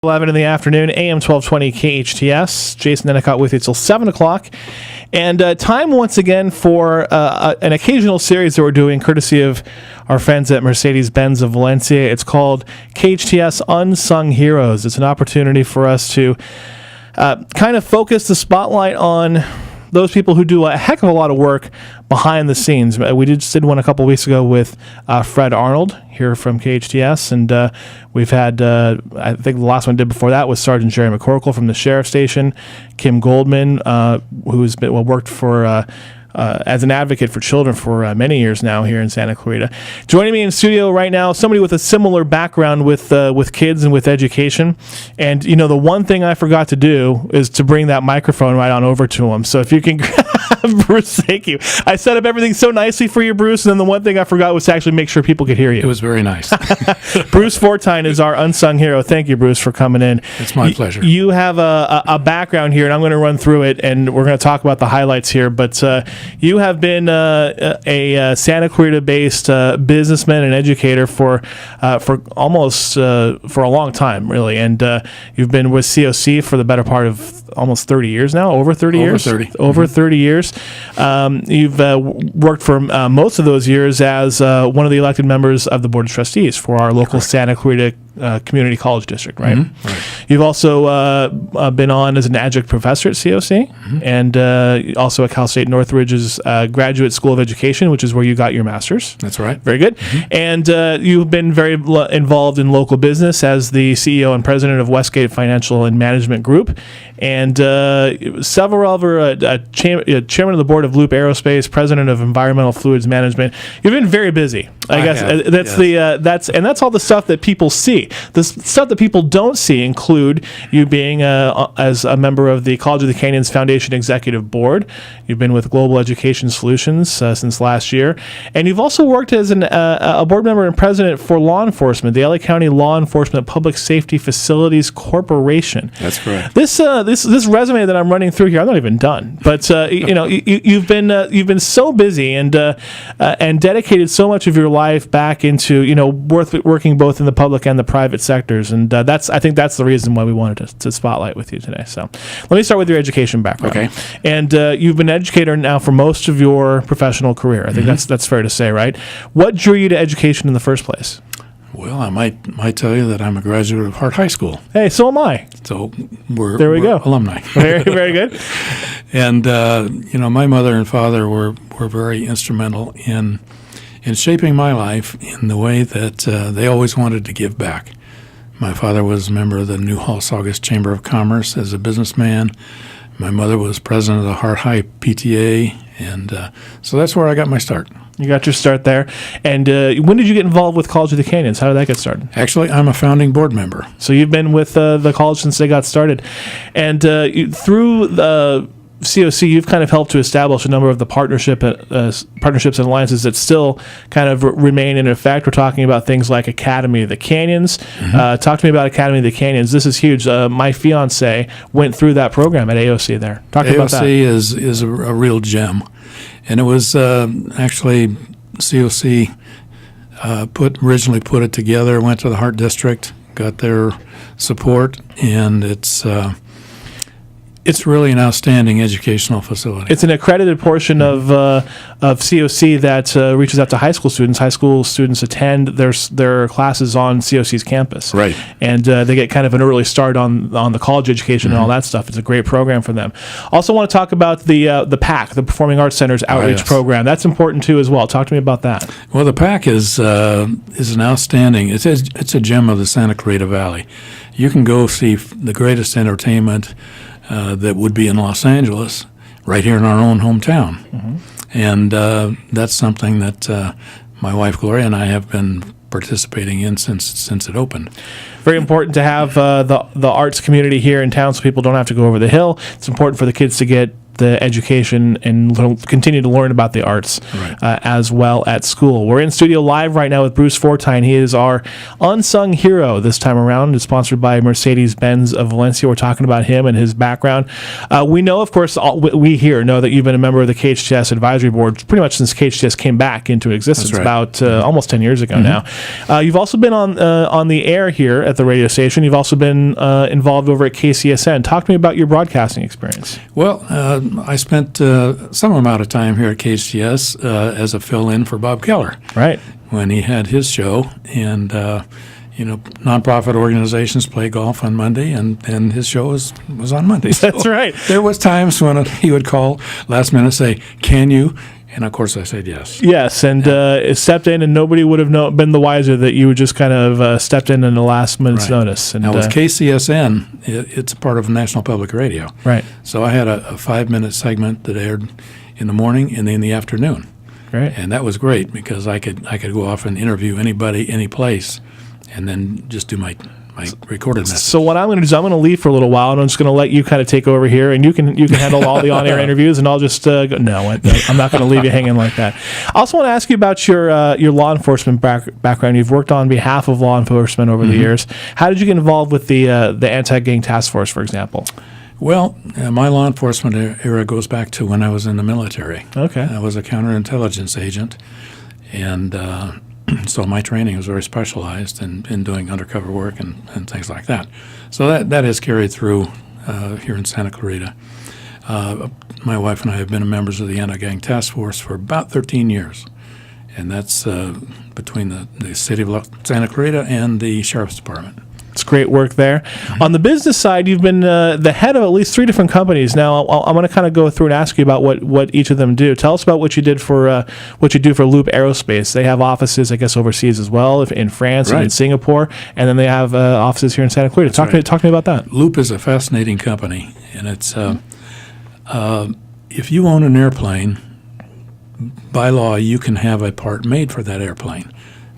11 in the afternoon, AM 1220 KHTS. Jason Endicott with you till 7 o'clock. And time once again for an occasional series that we're doing courtesy of our friends at Mercedes-Benz of Valencia. It's called KHTS Unsung Heroes. It's an opportunity for us to kind of focus the spotlight on those people who do a heck of a lot of work behind the scenes. We just did one a couple weeks ago with Fred Arnold here from KHTS, and we've had, I think the last one did before that was Sergeant Jerry McCorkle from the Sheriff Station, Kim Goldman, who's worked for as an advocate for children for many years now here in Santa Clarita. Joining me in studio right now, somebody with a similar background with kids and with education. And, you know, the one thing I forgot to do is to bring that microphone right on over to him. So if you can Bruce, thank you. I set up everything so nicely for you, Bruce, and then the one thing I forgot was to actually make sure people could hear you. It was very nice. Bruce Fortine is our unsung hero. Thank you, Bruce, for coming in. It's my pleasure. You have a background here, and I'm going to run through it, and we're going to talk about the highlights here. But you have been a Santa Clarita-based businessman and educator for almost for a long time, really. And you've been with COC for the better part of almost 30 years now, over 30 years? Over 30 years. You've worked for most of those years as one of the elected members of the Board of Trustees for our local Santa Clarita Community College District, right? Mm-hmm. Right. You've also been on as an adjunct professor at COC, and also at Cal State Northridge's Graduate School of Education, which is where you got your master's. That's right. Very good. Mm-hmm. And you've been very involved in local business as the CEO and president of Westgate Financial and Management Group, and several other chairman of the board of Loop Aerospace, president of Environmental Fluids Management. You've been very busy. I guess that's all the stuff that people see. The stuff that people don't see include you being as a member of the College of the Canyons Foundation Executive Board. You've been with Global Education Solutions since last year, and you've also worked as a board member and president for law enforcement, the LA County Law Enforcement Public Safety Facilities Corporation. That's correct. This resume that I'm running through here, I'm not even done, but you've been so busy and dedicated so much of your life back into working both in the public and the private sectors, and I think that's the reason why we wanted to spotlight with you today. So let me start with your education background. Okay. And you've been an educator now for most of your professional career. I think that's fair to say, right? What drew you to education in the first place? Well, I might tell you that I'm a graduate of Hart High School. Hey, so am I. So we're go. Alumni. Very, very good. And my mother and father were very instrumental in shaping my life in the way that they always wanted to give back. My father was a member of the New Saugus Chamber of Commerce as a businessman. My mother was president of the Hart High PTA, and so that's where I got my start. You got your start there. And when did you get involved with College of the Canyons? How did that get started? Actually, I'm a founding board member. So you've been with the college since they got started. And through the COC, you've kind of helped to establish a number of the partnerships and alliances that still kind of remain in effect. We're talking about things like Academy of the Canyons. Talk to me about Academy of the Canyons. This is huge. My fiance went through that program at AOC there. Talk about that. AOC is a real gem. And it was actually COC originally put it together, went to the Hart District, got their support, and it's really an outstanding educational facility. It's an accredited portion of COC that reaches out to high school students. High school students attend their classes on COC's campus. Right. And they get kind of an early start on the college education and all that stuff. It's a great program for them. Also want to talk about the PAC, the Performing Arts Center's outreach program. That's important too as well. Talk to me about that. Well, the PAC is an outstanding, it's a gem of the Santa Clarita Valley. You can go see the greatest entertainment that would be in Los Angeles, right here in our own hometown. And that's something that my wife Gloria and I have been participating in since it opened. Very important to have the arts community here in town so people don't have to go over the hill. It's important for the kids to get the education and continue to learn about the arts Right. as well at school. We're in studio live right now with Bruce Fortine. He is our unsung hero this time around. It's sponsored by Mercedes-Benz of Valencia. We're talking about him and his background. We know, of course, we here know that you've been a member of the KHTS advisory board pretty much since KHTS came back into existence. That's right. About almost 10 years ago now. You've also been on the air here at the radio station. You've also been involved over at KCSN. Talk to me about your broadcasting experience. Well, I spent some amount of time here at KHTS as a fill-in for Bob Keller Right. when he had his show. And, nonprofit organizations play golf on Monday, and his show was on Monday. That's right. There was times when he would call last minute, say, "Can you?" And of course I said yes. Yes, and stepped in, and nobody would have been the wiser that you just kind of stepped in the last minute's Right. notice. And Now with KCSN, it's a part of National Public Radio. right, So I had a 5-minute segment that aired in the morning and in the afternoon. right. And that was great because I could go off and interview anybody, any place, and then just do my recorded message. So what I'm going to do is I'm going to leave for a little while, and I'm just going to let you kind of take over here, and you can handle all the on-air interviews, and I'll just go. No, I'm not going to leave you hanging like that. I also want to ask you about your law enforcement background. You've worked on behalf of law enforcement over the years. How did you get involved with the anti-gang task force, for example? Well, my law enforcement era goes back to when I was in the military. Okay. I was a counterintelligence agent, and so my training was very specialized in doing undercover work and things like that. So that has carried through here in Santa Clarita. My wife and I have been members of the Anti-Gang Task Force for about 13 years, and that's between the city of Santa Clarita and the Sheriff's Department. It's great work there. On the business side, you've been the head of at least 3 different companies. Now, I'm going to kind of go through and ask you about what each of them do. Tell us about what you do for Loop Aerospace. They have offices, I guess, overseas as well, in France and in Right. Singapore, and then they have offices here in Santa Clarita. Talk to me about that. Loop is a fascinating company, and it's if you own an airplane, by law, you can have a part made for that airplane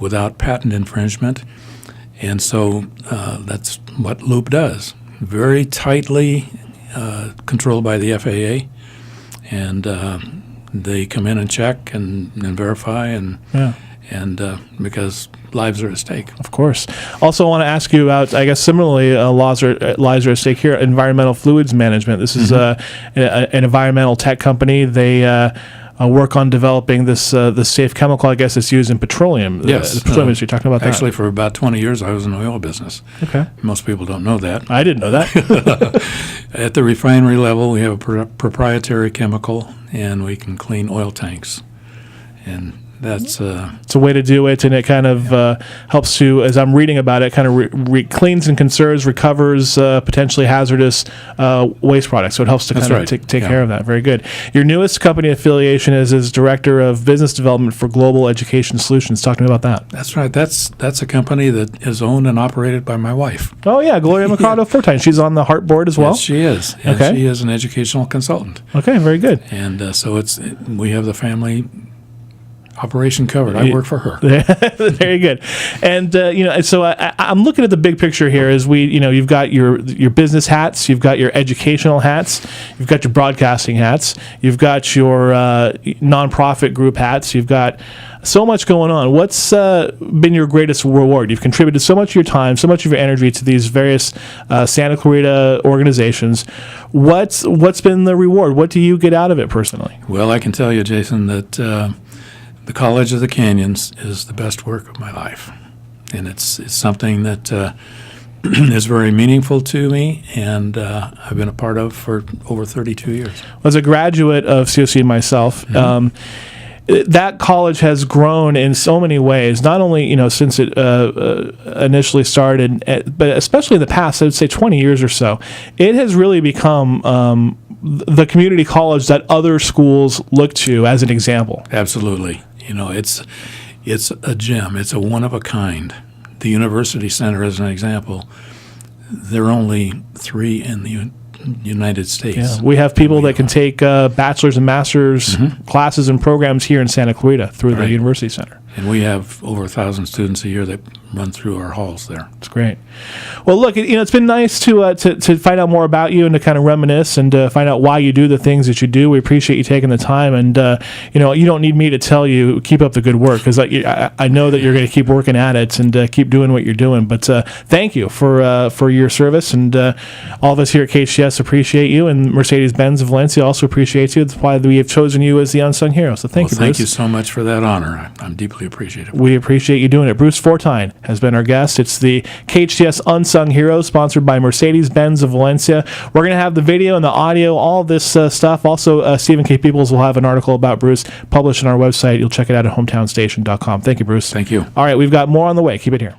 without patent infringement. And so that's what Loop does. Very tightly controlled by the FAA, and they come in and check and verify, and because lives are at stake. Of course. Also, I want to ask you about, I guess, similarly, lives are at stake here, environmental fluids management. This is an environmental tech company. They work on developing this safe chemical, I guess, that's used in petroleum. Yes. The petroleum industry. Talking about that. Actually, for about 20 years, I was in the oil business. Okay. Most people don't know that. I didn't know that. At the refinery level, we have a proprietary chemical, and we can clean oil tanks. And that's It's a way to do it, and it kind of helps to, as I'm reading about it, kind of cleans and conserves, recovers potentially hazardous waste products. So it helps to That's kind of right. take care of that. Very good. Your newest company affiliation is as Director of Business Development for Global Education Solutions. Talk to me about that. That's right. That's a company that is owned and operated by my wife. Oh, yeah, Gloria Mercado Fortine. She's on the Heart Board as well? Yes, she is. And Okay. she is an educational consultant. Okay, very good. And so we have the family operation covered. I work for her. Very good. And so I'm looking at the big picture here. As you've got your business hats, you've got your educational hats, you've got your broadcasting hats, you've got your nonprofit group hats, you've got so much going on. What's been your greatest reward? You've contributed so much of your time, so much of your energy to these various Santa Clarita organizations. What's been the reward? What do you get out of it personally? Well, I can tell you, Jason, that the College of the Canyons is the best work of my life, and it's something that is very meaningful to me, and I've been a part of for over 32 years. As a graduate of COC myself, that college has grown in so many ways. Not only since it initially started, but especially in the past, I would say 20 years or so, it has really become the community college that other schools look to as an example. Absolutely. It's a gem. It's a one of a kind. The University Center, as an example, there are only 3 in the United States. Yeah, we have people that can take bachelor's and master's classes and programs here in Santa Clarita through the University Center. And we have over 1,000 students a year that run through our halls there. It's great. Well, look, it's been nice to find out more about you and to kind of reminisce and find out why you do the things that you do. We appreciate you taking the time, and you don't need me to tell you keep up the good work, because I know that you're going to keep working at it and keep doing what you're doing. But thank you for your service, and all of us here at KHTS appreciate you, and Mercedes-Benz of Valencia also appreciates you. That's why we have chosen you as the unsung hero. So thank you, Bruce. Thank you so much for that honor. I'm deeply appreciative. We appreciate you doing it. Bruce Fortine has been our guest. It's the KHTS Unsung Heroes, sponsored by Mercedes-Benz of Valencia. We're going to have the video and the audio, all this stuff. Also, Stephen K. Peoples will have an article about Bruce published on our website. You'll check it out at hometownstation.com. Thank you, Bruce. Thank you. All right, we've got more on the way. Keep it here.